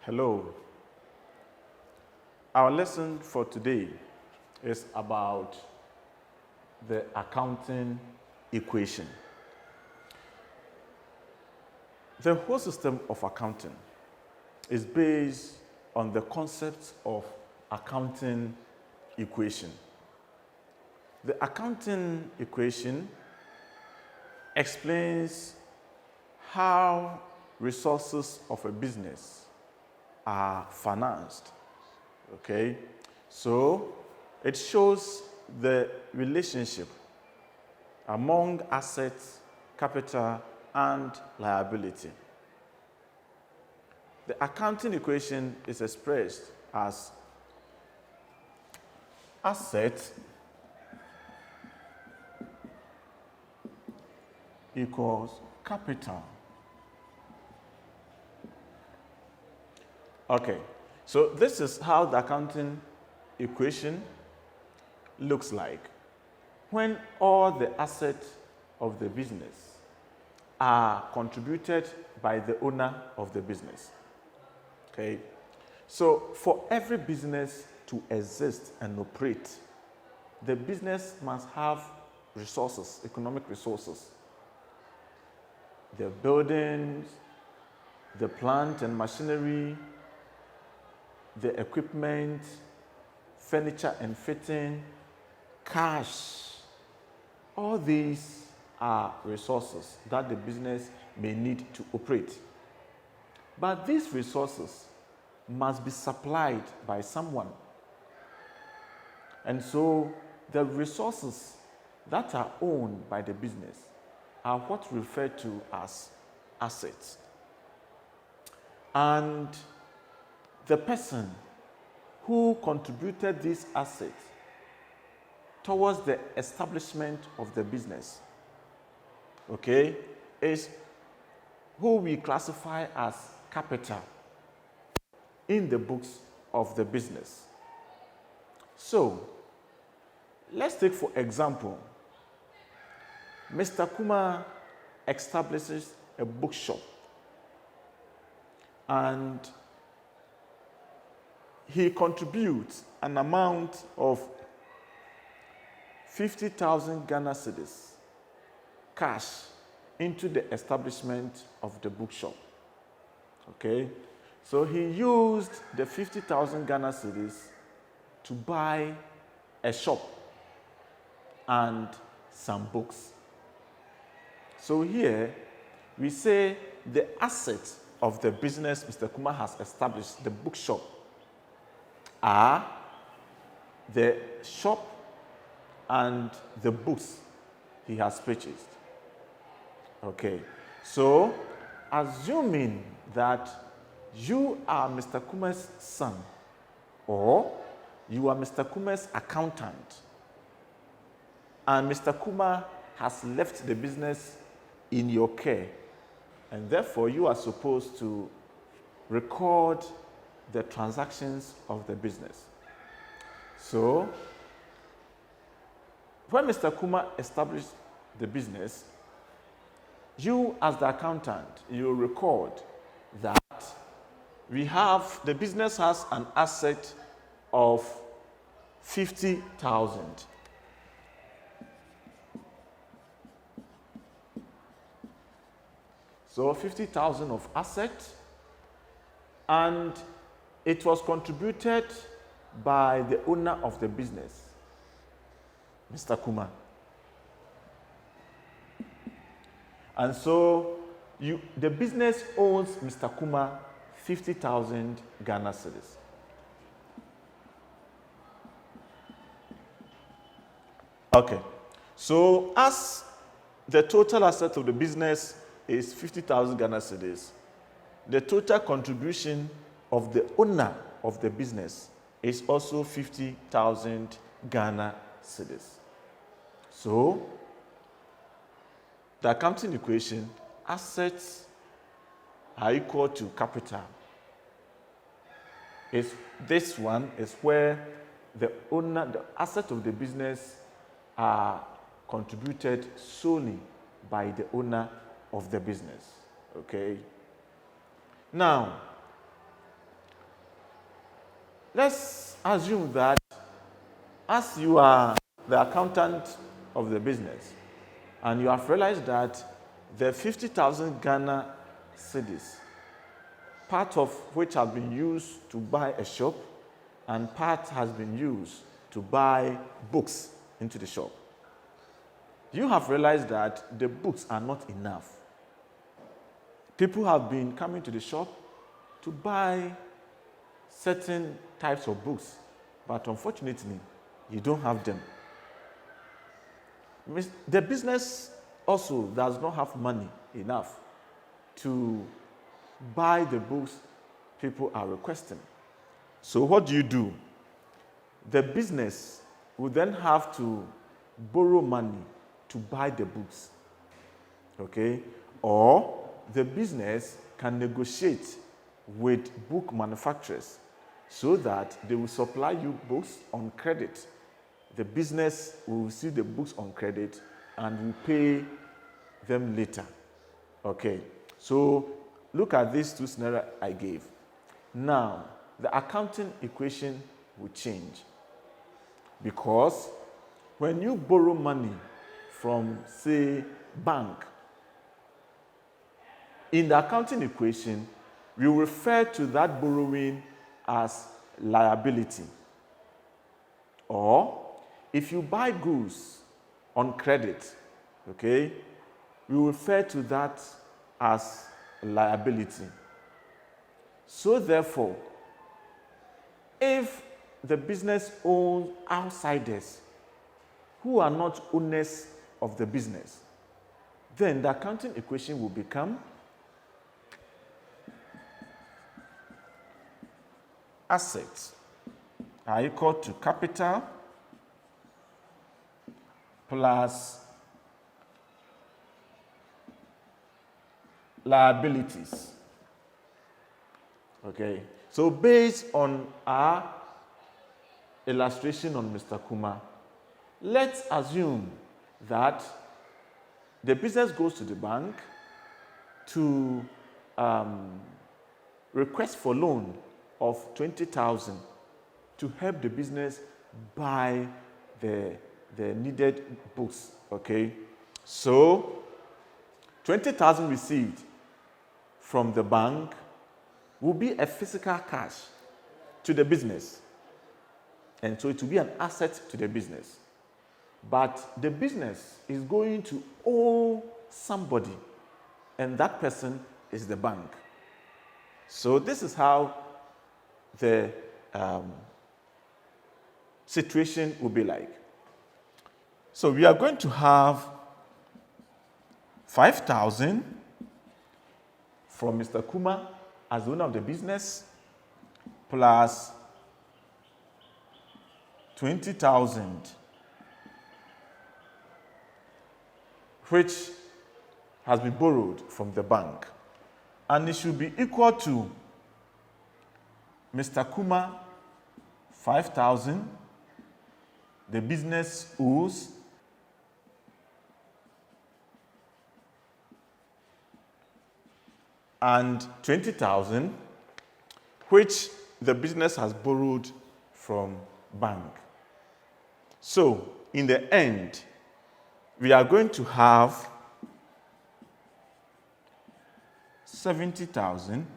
Hello. Our lesson for today is about the accounting equation. The whole system of accounting is based on the concept of accounting equation. The accounting equation explains how resources of a business are financed. Okay? So it shows the relationship among assets, capital, and liability. The accounting equation is expressed as asset equals capital. Okay, so this is how the accounting equation looks like when all the assets of the business are contributed by the owner of the business. Okay, so for every business to exist and operate, the business must have resources, economic resources. The buildings, the plant and machinery, the equipment, furniture and fitting, cash. All these are resources that the business may need to operate. But these resources must be supplied by someone. And so the resources that are owned by the business are what we refer to as assets. And the person who contributed these assets towards the establishment of the business, okay, is who we classify as capital in the books of the business. So, let's take for example, Mr. Kuma establishes a bookshop and he contributes an amount of 50,000 Ghana cedis cash into the establishment of the bookshop. Okay? So he used the 50,000 Ghana cedis to buy a shop and some books. So here we say the asset of the business Mr. Kuma has established, the bookshop, are the shop and the books he has purchased. Okay, so assuming that you are Mr. Kuma's son or you are Mr. Kuma's accountant and Mr. Kuma has left the business in your care and therefore you are supposed to record the transactions of the business. So, when Mr. Kuma established the business, you as the accountant, you record that the business has an asset of 50,000. So 50,000 of asset, and it was contributed by the owner of the business, Mr. Kuma. And so the business owes Mr. Kuma 50,000 Ghana cedis. Okay, so as the total asset of the business is 50,000 Ghana cedis, the total contribution of the owner of the business is also 50,000 Ghana cedis. So, the accounting equation, assets are equal to capital. This one is where the asset of the business are contributed solely by the owner of the business. Okay? Now, let's assume that as you are the accountant of the business and you have realized that the 50,000 Ghana cedis, part of which has been used to buy a shop and part has been used to buy books into the shop. You have realized that the books are not enough. People have been coming to the shop to buy certain types of books, but unfortunately, you don't have them. The business also does not have money enough to buy the books people are requesting. So what do? The business will then have to borrow money to buy the books. Okay? Or the business can negotiate with book manufacturers so that they will supply you books on credit. The business will receive the books on credit and will pay them later. Okay, so look at these two scenarios I gave. Now, the accounting equation will change because when you borrow money from, say, bank, in the accounting equation, we refer to that borrowing as liability. Or if you buy goods on credit, okay, we refer to that as liability. So therefore, if the business owns outsiders who are not owners of the business, then the accounting equation will become assets are equal to capital plus liabilities. Okay, so based on our illustration on Mr. Kuma, let's assume that the business goes to the bank to request for loan of 20,000 to help the business buy the needed books. Okay, so 20,000 received from the bank will be a physical cash to the business, and so it will be an asset to the business. But the business is going to owe somebody, and that person is the bank. So this is how the situation will be like. So we are going to have 5,000 from Mr. Kuma as the owner of the business plus 20,000 which has been borrowed from the bank, and it should be equal to Mr. Kuma 5,000, the business owes and 20,000 which the business has borrowed from bank. So in the end, we are going to have 70,000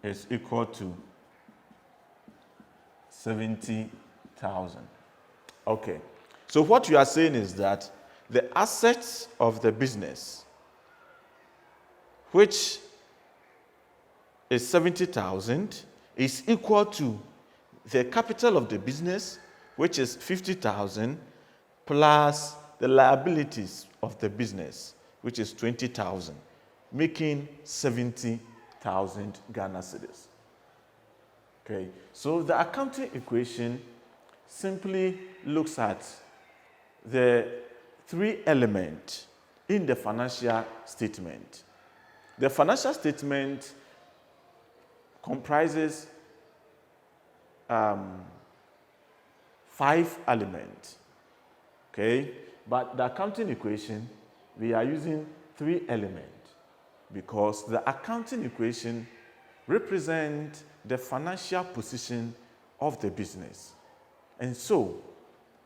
is equal to 70,000. Okay. So what you are saying is that the assets of the business, which is 70,000, is equal to the capital of the business, which is 50,000, plus the liabilities of the business, which is 20,000, making 70,000 Ghana cedis. Okay, so the accounting equation simply looks at the three elements in the financial statement. The financial statement comprises 5 elements. Okay, but the accounting equation, we are using 3 elements because the accounting equation represents the financial position of the business. And so,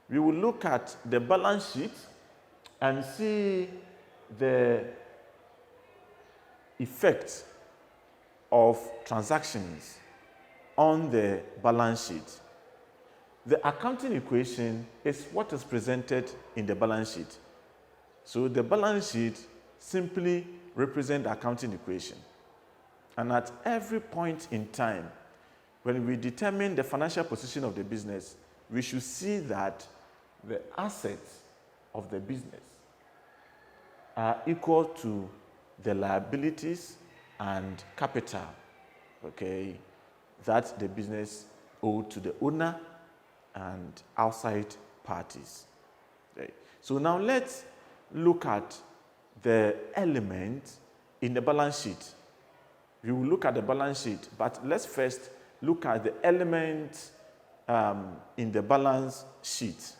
we will look at the balance sheet and see the effect of transactions on the balance sheet. The accounting equation is what is presented in the balance sheet. So the balance sheet simply represents the accounting equation. And at every point in time, when we determine the financial position of the business, we should see that the assets of the business are equal to the liabilities and capital, okay, that the business owed to the owner and outside parties. Okay. So now let's look at the elements in the balance sheet. We will look at the balance sheet, but let's first look at the elements in the balance sheet.